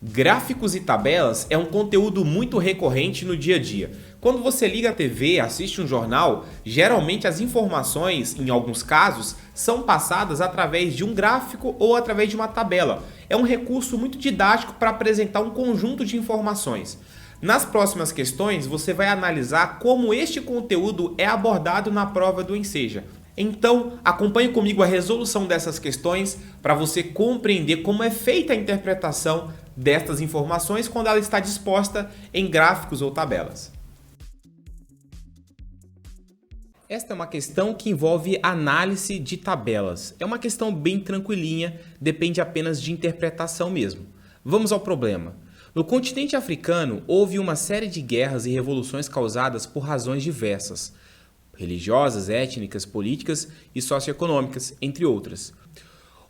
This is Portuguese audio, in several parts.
Gráficos e tabelas é um conteúdo muito recorrente no dia a dia. Quando você liga a TV, assiste um jornal, geralmente as informações, em alguns casos, são passadas através de um gráfico ou através de uma tabela. É um recurso muito didático para apresentar um conjunto de informações. Nas próximas questões, você vai analisar como este conteúdo é abordado na prova do Enseja. Então, acompanhe comigo a resolução dessas questões para você compreender como é feita a interpretação destas informações quando ela está disposta em gráficos ou tabelas. Esta é uma questão que envolve análise de tabelas. É uma questão bem tranquilinha, depende apenas de interpretação mesmo. Vamos ao problema. No continente africano, houve uma série de guerras e revoluções causadas por razões diversas, religiosas, étnicas, políticas e socioeconômicas, entre outras.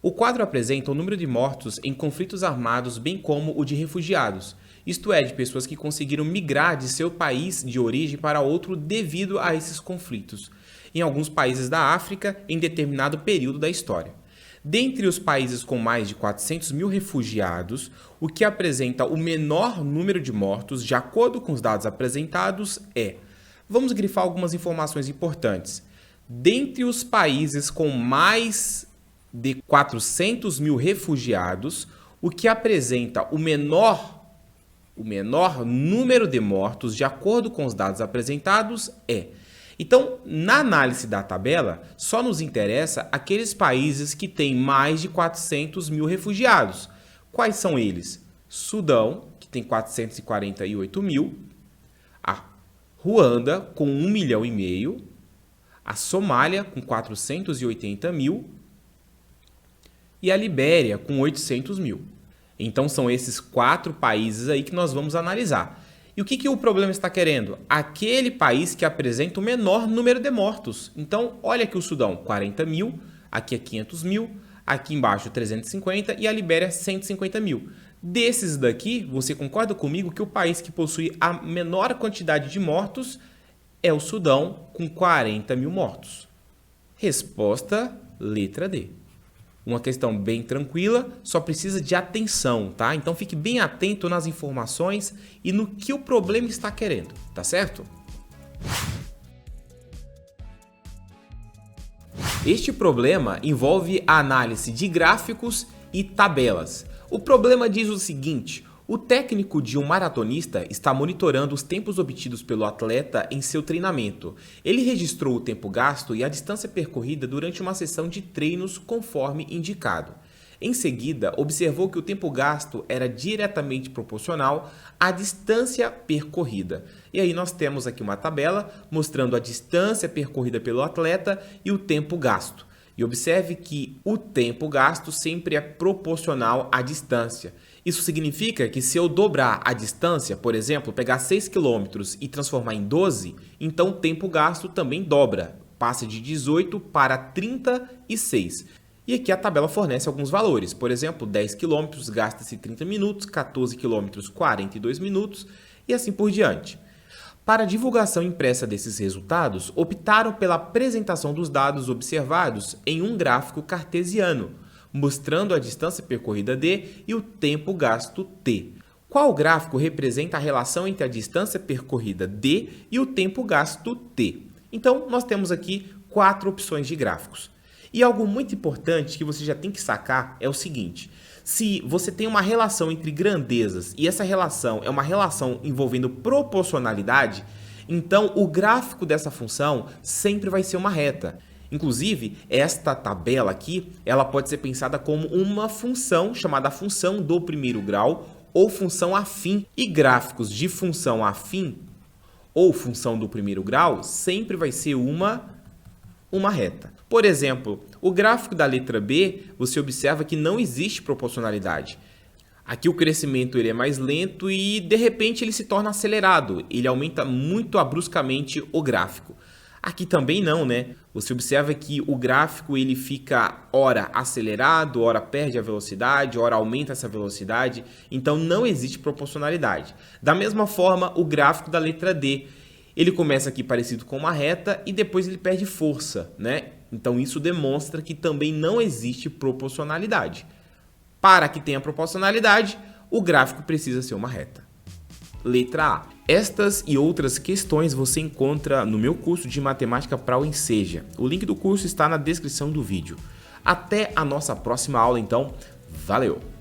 O quadro apresenta o número de mortos em conflitos armados, bem como o de refugiados, isto é, de pessoas que conseguiram migrar de seu país de origem para outro devido a esses conflitos, em alguns países da África em determinado período da história. Dentre os países com mais de 400 mil refugiados, o que apresenta o menor número de mortos, de acordo com os dados apresentados, é... Vamos grifar algumas informações importantes. Dentre os países com mais de 400 mil refugiados, o que apresenta o menor número de mortos, de acordo com os dados apresentados, é... Então, na análise da tabela, só nos interessa aqueles países que têm mais de 400 mil refugiados. Quais são eles? Sudão, que tem 448 mil, a Ruanda, com 1,5 milhão, a Somália, com 480 mil, e a Libéria, com 800 mil. Então, são esses 4 países aí que nós vamos analisar. E o que o problema está querendo? Aquele país que apresenta o menor número de mortos. Então, olha aqui o Sudão, 40 mil, aqui é 500 mil, aqui embaixo 350 e a Libéria 150 mil. Desses daqui, você concorda comigo que o país que possui a menor quantidade de mortos é o Sudão, com 40 mil mortos? Resposta, letra D. Uma questão bem tranquila, só precisa de atenção, tá? Então fique bem atento nas informações e no que o problema está querendo, tá certo? Este problema envolve a análise de gráficos e tabelas. O problema diz o seguinte: o técnico de um maratonista está monitorando os tempos obtidos pelo atleta em seu treinamento. Ele registrou o tempo gasto e a distância percorrida durante uma sessão de treinos conforme indicado. Em seguida, observou que o tempo gasto era diretamente proporcional à distância percorrida. E aí nós temos aqui uma tabela mostrando a distância percorrida pelo atleta e o tempo gasto. E observe que o tempo gasto sempre é proporcional à distância. Isso significa que se eu dobrar a distância, por exemplo, pegar 6 km e transformar em 12, então o tempo gasto também dobra, passa de 18 para 36. E aqui a tabela fornece alguns valores, por exemplo, 10 km gasta-se 30 minutos, 14 km 42 minutos e assim por diante. Para a divulgação impressa desses resultados, optaram pela apresentação dos dados observados em um gráfico cartesiano, mostrando a distância percorrida D e o tempo gasto T. Qual gráfico representa a relação entre a distância percorrida D e o tempo gasto T? Então, nós temos aqui 4 opções de gráficos. E algo muito importante que você já tem que sacar é o seguinte: se você tem uma relação entre grandezas e essa relação é uma relação envolvendo proporcionalidade, então o gráfico dessa função sempre vai ser uma reta. Inclusive, esta tabela aqui, ela pode ser pensada como uma função chamada função do primeiro grau ou função afim. E gráficos de função afim ou função do primeiro grau sempre vai ser uma reta. Por exemplo, o gráfico da letra B, você observa que não existe proporcionalidade. Aqui o crescimento ele é mais lento e, de repente, ele se torna acelerado. Ele aumenta muito bruscamente o gráfico. Aqui também não, né? Você observa que o gráfico ele fica ora acelerado, ora perde a velocidade, ora aumenta essa velocidade. Então não existe proporcionalidade. Da mesma forma, o gráfico da letra D, ele começa aqui parecido com uma reta e depois ele perde força, né? Então isso demonstra que também não existe proporcionalidade. Para que tenha proporcionalidade, o gráfico precisa ser uma reta. Letra A. Estas e outras questões você encontra no meu curso de matemática para o Enseja. O link do curso está na descrição do vídeo. Até a nossa próxima aula, então. Valeu!